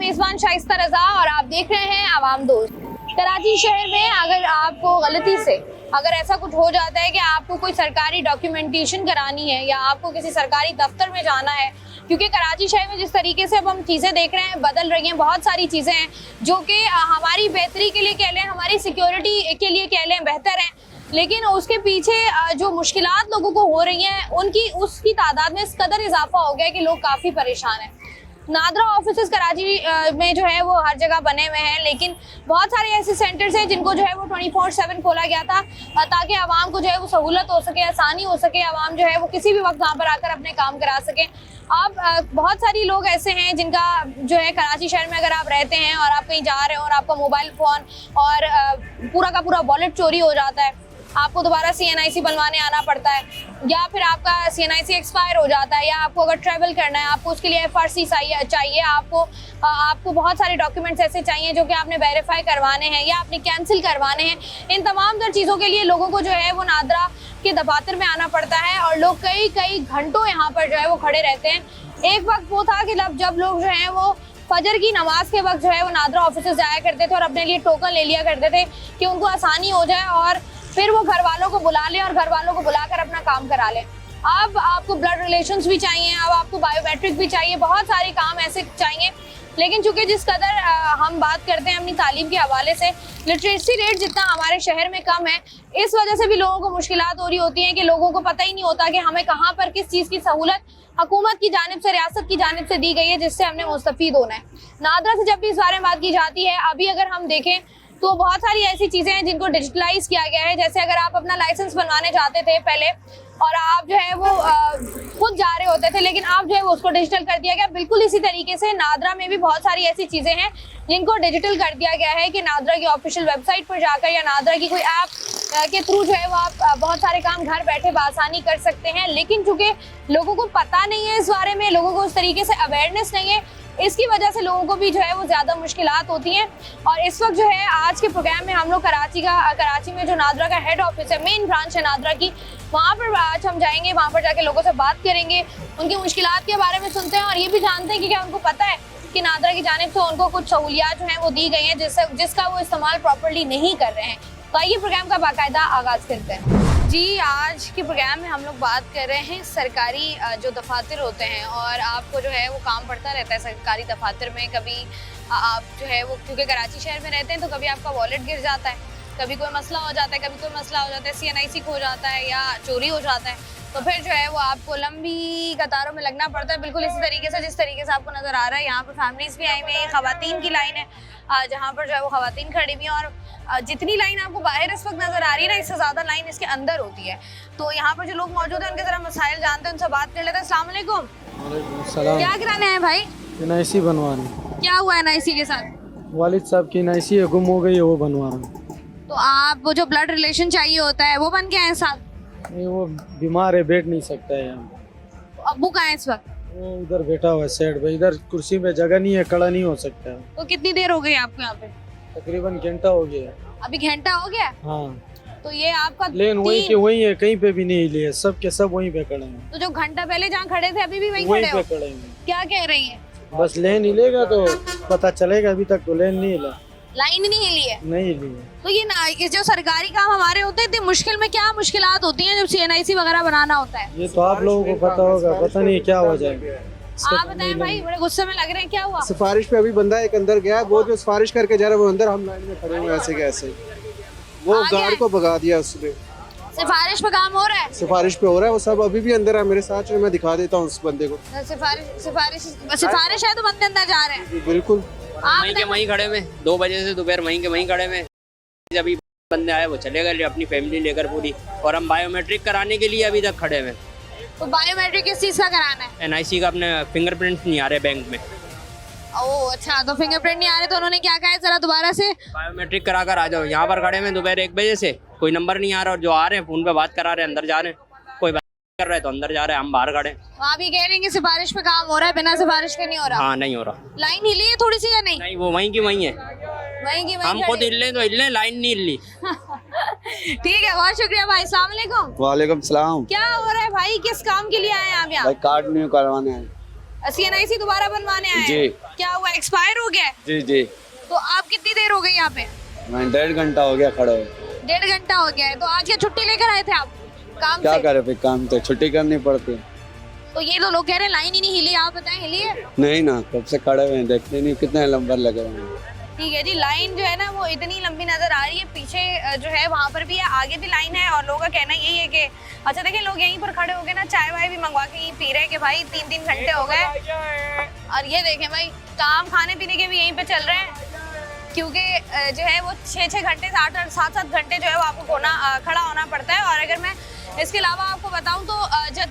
मेजबान शाइस्ता रजा और आप देख रहे हैं आवाम दोस्त। कराची शहर में अगर आपको गलती से अगर ऐसा कुछ हो जाता है कि आपको कोई सरकारी डॉक्यूमेंटेशन करानी है या आपको किसी सरकारी दफ्तर में जाना है, क्योंकि कराची शहर में जिस तरीके से अब हम चीज़ें देख रहे हैं बदल रही हैं, बहुत सारी चीज़ें हैं जो कि हमारी बेहतरी के लिए कह लें, हमारी सिक्योरिटी के लिए कह लें बेहतर हैं, लेकिन उसके पीछे जो मुश्किलात लोगों को हो रही हैं उनकी उसकी तादाद में इस कदर इजाफा हो गया कि लोग काफ़ी परेशान हैं। नादरा ऑफिसेस कराची में जो है वो हर जगह बने हुए हैं, लेकिन बहुत सारे ऐसे सेंटर्स हैं जिनको जो है वो 24/7 खोला गया था ताकि आवाम को जो है वो सहूलत हो सके, आसानी हो सके, आवाम जो है वो किसी भी वक्त वहाँ पर आकर अपने काम करा सके। अब बहुत सारी लोग ऐसे हैं जिनका जो है कराची शहर में अगर आप रहते हैं और आप कहीं जा रहे हो और आपका मोबाइल फ़ोन और पूरा का पूरा वॉलेट चोरी हो जाता है, आपको दोबारा CNIC बनवाने आना पड़ता है, या फिर आपका CNIC एक्सपायर हो जाता है, या आपको अगर ट्रैवल करना है आपको उसके लिए FRC चाहिए, आपको बहुत सारे डॉक्यूमेंट्स ऐसे चाहिए जो कि आपने वेरीफाई करवाने हैं या आपने कैंसिल करवाने हैं। इन तमाम तर चीज़ों के लिए लोगों को जो है वो नादरा के दफातर में आना पड़ता है और लोग कई घंटों यहाँ पर जो है वो खड़े रहते हैं। एक वक्त वो था कि जब लोग जो है वो फजर की नमाज के वक्त जो है वो नादरा ऑफिसेस जाया करते थे और अपने लिए टोकन ले लिया करते थे कि उनको आसानी हो जाए और फिर वो घर वालों को बुला लें और घर वालों को बुलाकर अपना काम करा लें। अब आपको ब्लड रिलेशंस भी चाहिए, अब आपको बायोमेट्रिक भी चाहिए, बहुत सारे काम ऐसे चाहिए, लेकिन चूंकि जिस कदर हम बात करते हैं अपनी तालीम के हवाले से, लिटरेसी रेट जितना हमारे शहर में कम है, इस वजह से भी लोगों को मुश्किलात हो रही होती हैं कि लोगों को पता ही नहीं होता कि हमें कहाँ पर किस चीज़ की सहूलत हुकूमत की जानिब से, रियासत की जानिब से दी गई है जिससे हमने मुस्तफ़ीद होना है। नादरा से जब भी इस बारे में बात की जाती है, अभी अगर हम देखें तो बहुत सारी ऐसी चीज़ें हैं जिनको डिजिटलाइज किया गया है। जैसे अगर आप अपना लाइसेंस बनवाने जाते थे पहले और आप जो है वो खुद जा रहे होते थे, लेकिन आप जो है वो उसको डिजिटल कर दिया गया। बिल्कुल इसी तरीके से नादरा में भी बहुत सारी ऐसी चीज़ें हैं जिनको डिजिटल कर दिया गया है कि नादरा की ऑफिशियल वेबसाइट पर जाकर या नादरा की कोई ऐप के थ्रू जो है वो आप बहुत सारे काम घर बैठे बआसानी कर सकते हैं। लेकिन चूंकि लोगों को पता नहीं है इस बारे में, लोगों को उस तरीके से अवेयरनेस नहीं है, इसकी वजह से लोगों को भी जो है वो ज़्यादा मुश्किलात होती हैं। और इस वक्त जो है आज के प्रोग्राम में हम लोग कराची में जो नादरा का हेड ऑफिस है, मेन ब्रांच है नादरा की, वहाँ पर आज हम जाएंगे, वहाँ पर जाके लोगों से बात करेंगे, उनकी मुश्किलात के बारे में सुनते हैं और ये भी जानते हैं कि क्या उनको पता है कि नादरा की जानिब से उनको कुछ सहूलियात जो हैं वो दी गई हैं जिसका वो इस्तेमाल प्रॉपर्ली नहीं कर रहे हैं। तो आइए प्रोग्राम का बाकायदा आगाज़ करते हैं। जी, आज के प्रोग्राम में हम लोग बात कर रहे हैं सरकारी जो दफातर होते हैं और आपको जो है वो काम पड़ता रहता है सरकारी दफातर में। कभी आप जो है वो क्योंकि कराची शहर में रहते हैं तो कभी आपका वॉलेट गिर जाता है, कभी कोई मसला हो जाता है, कभी कोई मसला हो जाता है, CNIC खो जाता है या चोरी हो जाता है, तो फिर जो है वो आपको लंबी कतारों में लगना पड़ता है। बिल्कुल इसी तरीके से जिस तरीके से आपको नज़र आ रहा है, यहाँ पर फैमिलीज़ भी आई हुई हैं, ख़वातीन की लाइन है जहाँ पर जो है वो ख़वातीन खड़ी हुई हैं और जितनी लाइन आपको बाहर इस वक्त नज़र आ रही है ना, इससे ज़्यादा लाइन इसके अंदर होती है। तो यहाँ पर जो लोग मौजूद हैं उनके ज़रा मसाइल जानते हैं, उनसे बात कर लेते हैं। अस्सलाम वालेकुम। क्या कराने हैं भाई? NIC बनवानी। क्या हुआ NIC के साथ? वालिद साहब की NIC गुम हो गई है, वो बनवा रहा हूँ। तो आप वो जो ब्लड रिलेशन चाहिए होता है वो बन के आए साथ? नहीं, वो बीमार है, बैठ नहीं सकता है यहाँ। अब्बू कहाँ है इस वक्त? वो उधर बैठा हुआ है साइड पे, इधर कुर्सी में जगह नहीं है, खड़ा नहीं हो सकता है। तो कितनी देर हो गई आपको यहाँ पे? तकरीबन घंटा हो गया। अभी घंटा हो गया? हाँ। तो ये आपका लेकिन वहीं के वहीं है, कहीं पे भी नहीं लिए, सब के सब वहीं पे खड़े हैं। तो जो घंटा पहले जहाँ खड़े थे अभी भी वहीं वहीं खड़े हो? पे खड़े हैं। क्या कह रही हैं? बस लेन ही लेगा तो पता चलेगा, अभी तक तो लेन नहीं हिला, लाइन ही नहीं ली है? नहीं लिए। तो ये जो सरकारी काम हमारे होते हैं इतनी मुश्किल में क्या मुश्किलात होती हैं जब CNIC वगैरह बनाना होता है? ये तो आप लोगों को पता होगा, पता नहीं क्या हो जाएगा। आप बताएं भाई, बड़े गुस्से में लग रहे हैं, क्या हुआ? सिफारिश पे अभी बंदा एक अंदर गया, वो जो सिफारिश करके जा रहा है वो अंदर, हम लाइन में खड़े हुए ऐसे कैसे, वो गार्ड को भगा दिया उसने। सिफारिश पे काम हो रहा है? सिफारिश पे हो रहा है, वो सब अभी भी अंदर है मेरे साथ, जो मैं दिखा देता हूँ उस बंदे को। सिफारिश है तो बंदे अंदर जा रहे हैं? बिल्कुल वहीं के वहीं खड़े में 2 बजे से दोपहर वहीं के वहीं खड़े में। जब बंदे आए वो चले गए अपनी फैमिली लेकर पूरी, और हम बायोमेट्रिक कराने के लिए अभी तक खड़े हैं। तो बायोमेट्रिक किस चीज़ का कराना है? NIC का, अपने फिंगरप्रिंट नहीं आ रहे बैंक में। ओह अच्छा, तो फिंगरप्रिंट नहीं आ रहे तो उन्होंने क्या कहा है जरा दोबारा से? बायोमेट्रिक करा कर आ जाओ। यहाँ पर खड़े में दोपहर 1 बजे से, कोई नंबर नहीं आ रहा, और जो आ रहे हैं फ़ोन पे बात करा रहे हैं, अंदर जा रहे हैं, कोई बात कर रहा है तो अंदर जा रहे हैं, हम बाहर खड़े हैं। आप ये कह रहे हैं कि सिफारिश पे काम हो रहा है, बिना सिफारिश के नहीं हो रहा? हाँ, नहीं हो रहा। लाइन हिली है थोड़ी सी या नहीं? नहीं, वो वहीं की वहीं है, वहीं की वहीं हम खुद हिल लें तो हिल लें, लाइन नहीं हिली। ठीक है, बहुत शुक्रिया भाई। अस्सलाम वालेकुम। वालेकुम सलाम। क्या हो रहा है भाई, किस काम के लिए आए हैं आप यहाँ? भाई कार्ड न्यू करवाने आए। CNIC दोबारा बनवाने आए जी। हैं? क्या हुआ, एक्सपायर हो गया है? जी जी। तो आप कितनी देर हो गई यहाँ पे? मैं 1.5 घंटा हो गया खड़े हुए। 1.5 घंटा हो गया है। तो आज क्या छुट्टी लेकर आए थे आप काम क्या से? करे फिर, काम तो छुट्टी करनी पड़ती। तो ये तो लोग कह रहे हैं लाइन ही नहीं हिली, आप बताएं हिली है? नहीं ना, कब से खड़े हुए हैं, देखते नहीं कितने नंबर लगे हुए हैं। ठीक है जी, लाइन जो है ना वो इतनी लंबी नजर आ रही है, पीछे जो है वहाँ पर भी है, आगे भी लाइन है, और लोगों का कहना यही है कि अच्छा देखिए लोग यहीं पर खड़े हो गए ना, चाय वाय भी मंगवा के पी रहे हैं कि भाई 3-3 घंटे हो गए। और ये देखें भाई, काम खाने पीने के भी यहीं पे चल रहे हैं, क्योंकि जो है वो 6-6 घंटे 7-7 घंटे जो है वो आपको खड़ा होना पड़ता है। और अगर मैं इसके अलावा आपको बताऊं तो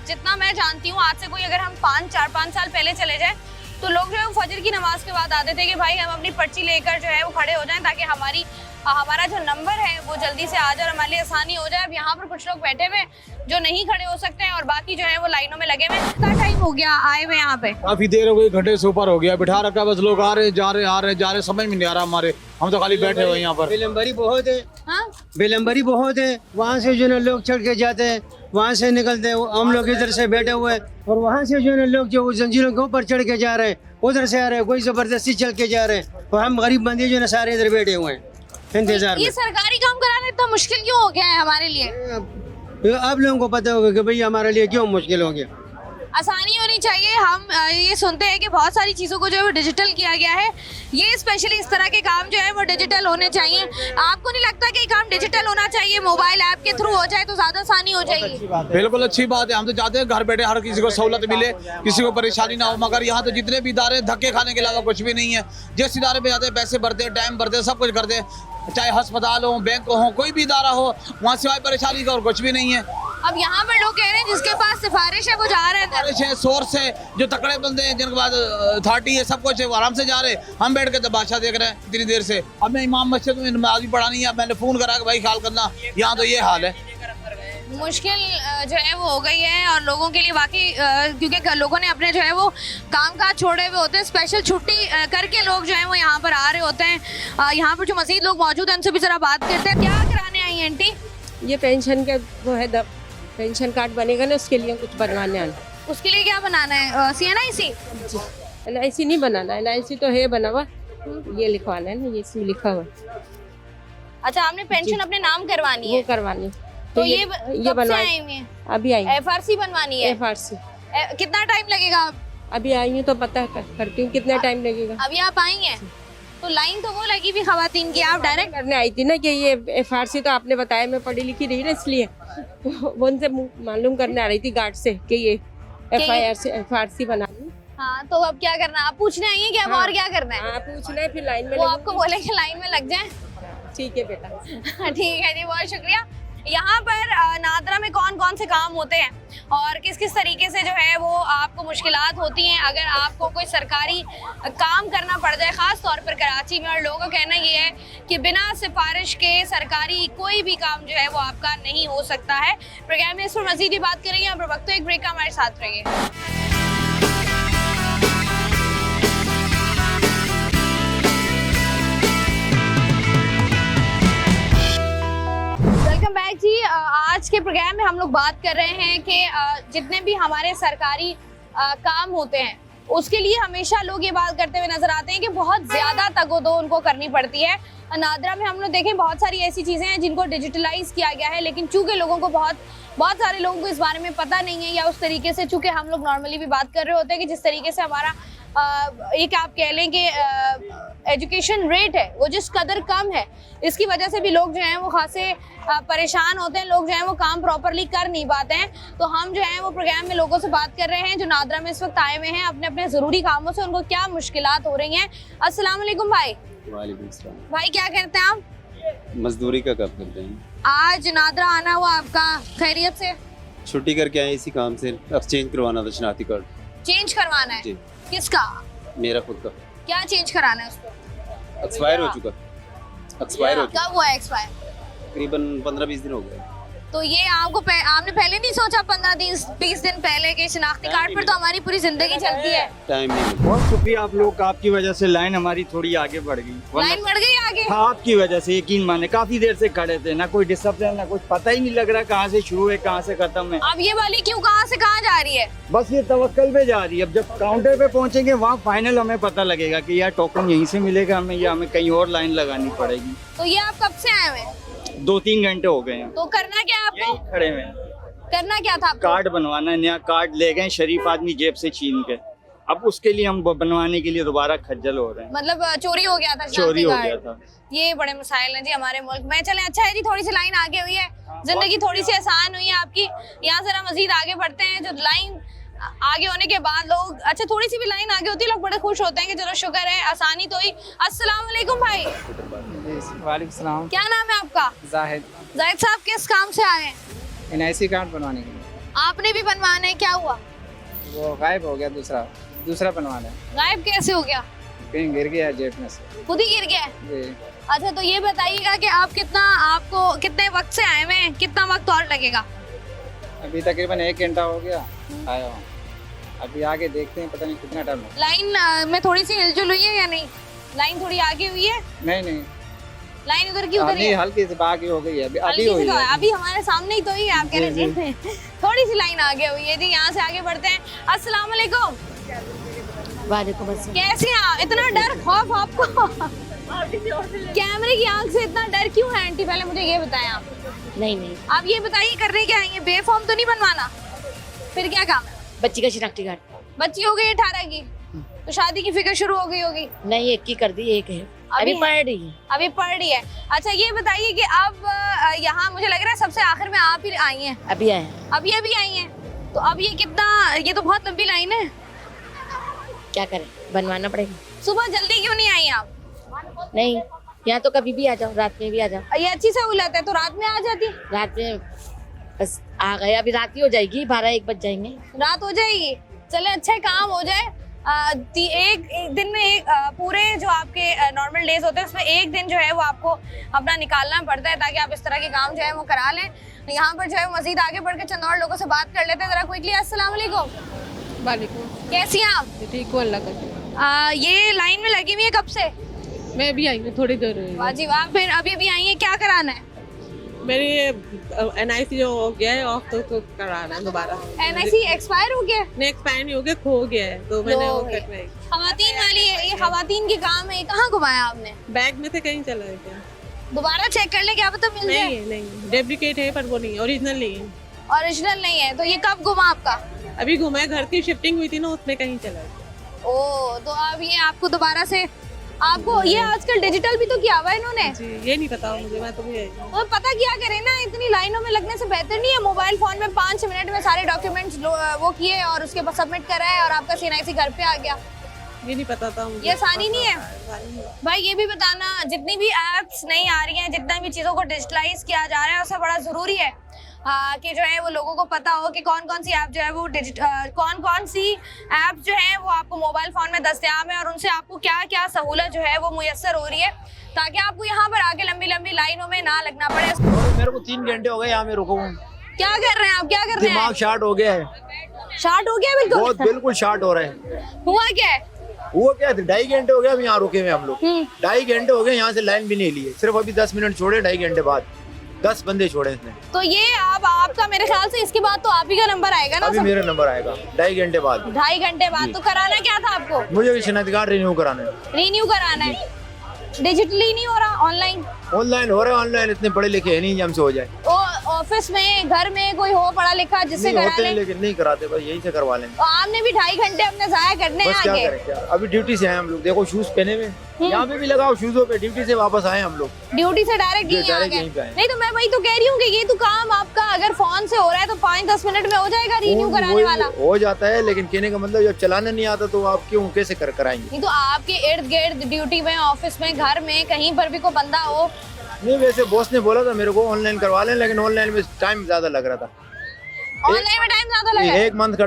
जितना मैं जानती हूँ, आज से कोई अगर हम 5 साल पहले चले जाएं तो लोग जो है वो फजर की नमाज के बाद आते थे कि भाई हम अपनी पर्ची लेकर जो है वो खड़े हो जाएं ताकि हमारा जो नंबर है वो जल्दी से आ जाए और हमारे लिए आसानी हो जाए। अब यहाँ पर कुछ लोग बैठे हुए जो नहीं खड़े हो सकते हैं और बाकी जो है वो लाइनों में लगे हुए। कितना टाइम हो गया आए हुए यहाँ पे? काफी देर हो गई, घंटे से ऊपर हो गया, बिठा रखा, बस लोग आ रहे जा रहे आ रहे जा रहे, समझ में नहीं आ रहा हमारे, हम तो खाली बैठे हुए यहाँ पर। विलम्बरी बहुत है, हाँ? विलम्बरी बहुत है। वहाँ से जो है लोग चढ़ के जाते हैं, वहाँ से निकलते हैं, हम लोग इधर से बैठे हुए हैं, और वहाँ से जो है लोग जो जंजीरों के ऊपर चढ़ के जा रहे हैं, उधर से आ रहे हैं, कोई जबरदस्ती चल के जा रहे हैं, और हम गरीब बंदे जो है सारे इधर बैठे हुए हैं इंतजार ये में। सरकारी काम कराना इतना मुश्किल क्यों हो गया है हमारे लिए? आप लोगों को पता होगा कि भाई हमारे लिए क्यों मुश्किल हो गया। आसानी होनी चाहिए। हम ये सुनते हैं कि बहुत सारी चीज़ों को जो है वो डिजिटल किया गया है, ये स्पेशली इस तरह के काम जो है वो डिजिटल होने चाहिए। आपको नहीं लगता कि ये काम डिजिटल होना चाहिए, मोबाइल ऐप के थ्रू हो जाए तो ज़्यादा आसानी हो जाएगी? बिल्कुल अच्छी बात है, हम तो चाहते हैं घर बैठे हर किसी को सहूलत मिले, किसी को परेशानी ना हो, मगर यहाँ तो जितने भी इदारे धक्के खाने के अलावा कुछ भी नहीं है। जिस इदारे पे जाते हैं पैसे भरते हैं, टाइम भरते हैं, सब कुछ करते हैं, चाहे अस्पताल हो, बैंक हो, कोई भी इदारा हो, वहाँ सिवाय परेशानी का और कुछ भी नहीं है। अब यहाँ पर लोग कह रहे हैं जिसके पास सिफारिश है वो जा रहे हैं। सिफारिश है, सोर्स है, जो तकड़े बंदे हैं जिनके पास अथॉरिटी है, सब कुछ है, वो आराम से जा रहे हैं। हम बैठ के तमाशा देख रहे हैं इतनी देर से। अब मैं इमाम मस्जिद में नमाज भी पढ़ानी है, मैंने फोन करा कि भाई ख्याल करना, यहाँ तो ये हाल है। मुश्किल जो है वो हो गई है और लोगों के लिए वाकई, क्योंकि लोगों ने अपने जो है वो काम काज छोड़े हुए होते हैं, स्पेशल छुट्टी करके लोग जो है वो यहाँ पर आ रहे होते हैं। यहाँ पर जो मज़ीद लोग मौजूद हैं उनसे भी ज़रा बात करते हैं। क्या कराने आई हैं आंटी? ये पेंशन का वो है, पेंशन कार्ड बनेगा ना, उसके लिए कुछ बनवाने आना। उसके लिए क्या बनाना है? CNIC? NIC नहीं बनाना है, NIC तो है बना हुआ, ये लिखवाना है ना, ये इसमें लिखा हुआ। अच्छा, आपने पेंशन अपने नाम करवानी वो है? करवानी। तो ये कब से बनवाई, आई हुई हैं? अभी आई हूँ। FRC बनवानी है? FRC कितना टाइम लगेगा? अभी आई हूँ तो पता करती हूँ कितना टाइम लगेगा। अभी आप आई हैं तो लाइन तो वो लगी भी खवातीन की, आप डायरेक्ट करने आई थी ना कि ये FRC, तो आपने बताया, मैं पढ़ी लिखी रही ना इसलिए वो उनसे मालूम करने आ रही थी गार्ड से कि ये FRC बना। हाँ, तो अब क्या करना? आप पूछने आई हैं कि अब और क्या करना है? हाँ, पूछना है, फिर लाइन में वो आपको बोले कि लाइन में लग जाए? ठीक है बेटा। ठीक है जी, बहुत शुक्रिया। यहाँ पर नादरा में कौन कौन से काम होते हैं और किस किस तरीके से जो है वो आपको मुश्किलात होती हैं अगर आपको कोई सरकारी काम करना पड़ जाए, ख़ास तौर पर कराची में। और लोगों का कहना ये है कि बिना सिफारिश के सरकारी कोई भी काम जो है वो आपका नहीं हो सकता है। प्रोग्राम में इस पर मज़ीद भी बात करेंगे। अब वक्त एक ब्रेक का, हमारे साथ रहिए। वेलकम बैक जी। आज के प्रोग्राम में हम लोग बात कर रहे हैं कि जितने भी हमारे सरकारी काम होते हैं उसके लिए हमेशा लोग ये बात करते हुए नजर आते हैं कि बहुत ज़्यादा तगोदो उनको करनी पड़ती है। नादरा में हम लोग देखें बहुत सारी ऐसी चीज़ें हैं जिनको डिजिटलाइज किया गया है, लेकिन चूंकि लोगों को बहुत सारे लोगों को इस बारे में पता नहीं है, या उस तरीके से चूंकि हम लोग नॉर्मली भी बात कर रहे होते हैं कि जिस तरीके से हमारा एक आप कह लें कि एजुकेशन रेट है वो जिस कदर कम है, इसकी वजह से भी लोग जो हैं वो खासे परेशान होते हैं, लोग जो हैं वो काम प्रॉपरली कर नहीं पाते हैं। तो हम जो हैं वो प्रोग्राम में लोगों से बात कर रहे हैं जो नादरा में इस वक्त आए हुए हैं अपने अपने ज़रूरी कामों से, उनको क्या मुश्किलात हो रही हैं। अस्सलाम वालेकुम भाई। वालेकुम सलाम। भाई क्या करते हैं आप? मजदूरी का काम करते हैं। आज नादरा आना हुआ आपका, खैरियत से? छुट्टी करके आए इसी काम से, अब चेंज करवाना था शनाख्ती कार्ड। चेंज करवाना है? जी। किसका? मेरा खुद का। क्या चेंज कराना है उसको? एक्सपायर हो चुका। एक्सपायर हो चुका। कब हुआ एक्सपायर? तकरीबन 15-20 दिन हो गए। तो ये आपने पहले नहीं सोचा 15-20 दिन पहले के शनाख्ती कार्ड पर तो हमारी पूरी जिंदगी चलती है। टाइम नहीं बहुत शुक्रिया आप लोग का, आपकी वजह से लाइन हमारी थोड़ी आगे बढ़ गई। लाइन बढ़ गई आगे। हाँ, आपकी वजह से, यकीन माने काफी देर से खड़े थे, ना कोई डिसिप्लिन, ना कुछ पता ही नहीं लग रहा कहाँ से शुरू है कहाँ से खत्म है। अब ये वाली क्यों कहाँ से कहाँ जा रही है? बस ये तवक्कल पे जा रही है। अब जब काउंटर पे पहुंचेंगे वहाँ फाइनल हमें पता लगेगा कि यार टोकन यहीं से मिलेगा हमें या हमें कहीं और लाइन लगानी पड़ेगी। तो ये आप कब से आए हुए हैं? 2-3 घंटे हो गए हैं तो करना क्या है आपको? यहीं खड़े हुए हैं। करना क्या था आपको? कार्ड बनवाना है, नया कार्ड ले गए शरीफ आदमी जेब से छीन के। अब उसके लिए हम बनवाने के लिए दोबारा खज्जल हो रहे हैं। मतलब चोरी हो गया था? चोरी हो शनाख्ती गया कार्ड। था। ये बड़े मसाइल हैं जी हमारे मुल्क में। चले अच्छा है जी, थोड़ी सी लाइन आगे हुई है, जिंदगी थोड़ी सी आसान हुई है आपकी। यहाँ जरा मजीद आगे बढ़ते हैं। जो लाइन आगे होने के बाद लोग, अच्छा थोड़ी सी भी लाइन आगे होती है लोग बड़े खुश होते हैं कि चलो शुक्र है आसानी तो हुई। अस्सलाम वालेकुम भाई। वालेकुम सलाम। क्या नाम है आपका? जाहिद। जाहिद साहब किस काम से आए हैं? NIC कार्ड बनवाने के लिए। आपने भी बनवाना है, क्या हुआ? वो गायब हो गया, दूसरा बनवाना है। गायब कैसे हो गया? कहीं गिर गया जेब में से। खुद ही गिर गया है? जी। अच्छा तो ये बताइएगा कि आपको कितने वक्त से आए हुए हैं, कितना वक्त और लगेगा? अभी तकरीबन 1 घंटा हो गया आया हूँ। अभी आगे देखते हैं, पता नहीं कितना टाइम है। लाइन में थोड़ी सी हिलजुल हुई है या नहीं? लाइन थोड़ी आगे हुई है? नहीं, लाइन उधर की उधर ही है? हल्की से आगे हो गई है अभी हल्की हुई सी तो है। अभी हमारे सामने ही तो ही है, आप कह रहे हैं थोड़ी सी लाइन आगे हुई है जी। यहाँ से आगे बढ़ते हैं। अस्सलाम वालेकुम। वालेकुम अस्सलाम। कैसे हैं आप? इतना डर खौफ आपको कैमरे की आंख से इतना डर क्यों है आंटी? पहले मुझे ये बताएं आप। नहीं आप ये बताइए करने क्या है? बेफॉर्म तो नहीं बनवाना? फिर क्या काम है? बच्ची का शनाख्ती कार्ड। बच्ची हो गई 18 की तो शादी की फिक्र शुरू हो गई होगी? नहीं, एक की कर दी, एक है अभी पढ़ रही है। अभी पढ़ रही है। अच्छा ये बताइए कि अब यहाँ मुझे लग रहा है सबसे आखिर में आप ही आई हैं। अभी आए हैं। अभी आई हैं तो अब ये तो बहुत लंबी लाइन है। क्या करें, बनवाना पड़ेगा। सुबह जल्दी क्यों नहीं आई आप? नहीं, यहाँ तो कभी भी आ जाओ, रात में भी आ जाओ। ये अच्छी सहूलत है, तो रात में आ जाती। रात में बस आ गए, अभी रात ही हो जाएगी, 12-1 बज जाएंगे। रात हो जाएगी, चले अच्छा काम हो जाए। एक दिन में पूरे जो आपके नॉर्मल डेज होते हैं उसमें एक दिन जो है वो आपको अपना निकालना पड़ता है ताकि आप इस तरह के काम जो है वो करा लें। यहाँ पर जो है मजीद आगे बढ़ के चंद और लोगों से बात कर लेते हैं जरा क्विकली। अस्सलाम वालेकुम। वालेकुम। कैसी हैं आप? ठीक हूँ, अल्लाह का। ये लाइन में लगी हुई है कब से? मैं अभी आई हूँ, थोड़ी देर हुई। वाह जी वाह। फिर अभी आई है, क्या कराना है? मेरी NIC जो हो गया है ऑफ तो कराना है दोबारा। NIC एक्सपायर हो गया? नहीं, एक्सपायर नहीं हो गया, खो गया है तो मैंने वो करवाई। खवातीन वाली है ये, खवातीन के काम है। कहाँ घुमाया आपने? बैग में से कहीं चला गया। दोबारा चेक कर ले, क्या पता मिल जाए। नहीं, डुप्लीकेट है पर वो नहीं, ओरिजिनल नहीं है। ओरिजिनल नहीं है। तो ये कब घुमा आपका? अभी घुमा है, घर की शिफ्टिंग हुई थी ना, उसमें कहीं चला गया। ओ, तो अब ये आपको दोबारा से आपको ये आजकल डिजिटल भी तो किया हुआ है इन्होंने। जी, ये नहीं पता मुझे, मैं तो भी तो पता क्या करें ना, इतनी लाइनों में लगने से बेहतर नहीं है मोबाइल फोन में 5 मिनट में सारे डॉक्यूमेंट्स वो किए और उसके बाद सबमिट कराए और आपका CNIC घर पे आ गया। ये नहीं पता था मुझे। ये आसानी नहीं है भाई। ये भी बताना, जितनी भी एप्स नहीं आ रही हैं, जितना भी चीज़ों को डिजिटलाइज किया जा रहा है उससे बड़ा ज़रूरी है कि जो है वो लोगों को पता हो कि कौन कौन सी ऐप जो है वो कौन कौन सी ऐप जो है वो आपको मोबाइल फ़ोन में दस्तयाब है और उनसे आपको क्या क्या सहूलत जो है वो मुयस्सर हो रही है ताकि आपको यहाँ पर आके लंबी लंबी लाइनों में ना लगना पड़े। मेरे को 3 घंटे हो गए यहाँ में रुका हूँ। क्या कर रहे हैं आप? क्या कर रहे हैं? दिमाग शार्ट हो गया है। शार्ट हो गया बिल्कुल? बहुत बिल्कुल शार्ट हो रहा है। हुआ क्या है? वो क्या 2.5 घंटे हो गए अब यहाँ रुके हुए हम लोग। 2.5 घंटे हो गए यहाँ से लाइन भी नहीं लिए, सिर्फ अभी 10 मिनट छोड़े। 2.5 घंटे बाद 10 बंदे छोड़े इसने। तो ये आपका मेरे ख्याल से इसके बाद तो आप ही का नंबर आएगा ना? अभी मेरा नंबर आएगा 2.5 घंटे बाद। 2.5 घंटे बाद। तो कराना क्या था आपको? मुझे शनाख्ती कार्ड रिन्यू कराना है। रिन्यू कराना है? डिजिटली नहीं हो रहा, ऑनलाइन? ऑनलाइन हो रहा है। ऑनलाइन इतने पढ़े लिखे है नहीं हमसे हो जाए। ऑफिस में घर में कोई हो पढ़ा लिखा जिससे करा होते ले? हैं लेकिन नहीं कराते, बस यहीं से करवा लेंगे। तो आपने भी 2.5 घंटे अपने जाया करने हैं बस क्या आगे। करें क्या, अभी ड्यूटी से आए हम लोग। देखो शूज पहने हुए, यहाँ पे भी लगाओ शूजों पे। ड्यूटी से वापस आए हम लोग। ड्यूटी से डायरेक्ट जी, यहीं आ डायरेक्ट गए। यहीं पे आए। नहीं तो मैं वही तो कह रही हूँ कि ये तो काम आपका अगर फोन से हो रहा है तो 5-10 मिनट में हो जाएगा रिन्यू कराने वाला। हो जाता है, लेकिन कहने का मतलब जब चलाना नहीं आता तो आप क्यों कैसे कराएंगे? नहीं तो आपके इर्द गिर्द ड्यूटी में, ऑफिस में, घर में, कहीं पर भी कोई बंदा हो। नहीं, वैसे बॉस ने बोला था मेरे को ऑनलाइन करवा लें, लेकिन ऑनलाइन में टाइम ज्यादा लग रहा था। ऑनलाइन में टाइम ज्यादा लगा। एक मंथ का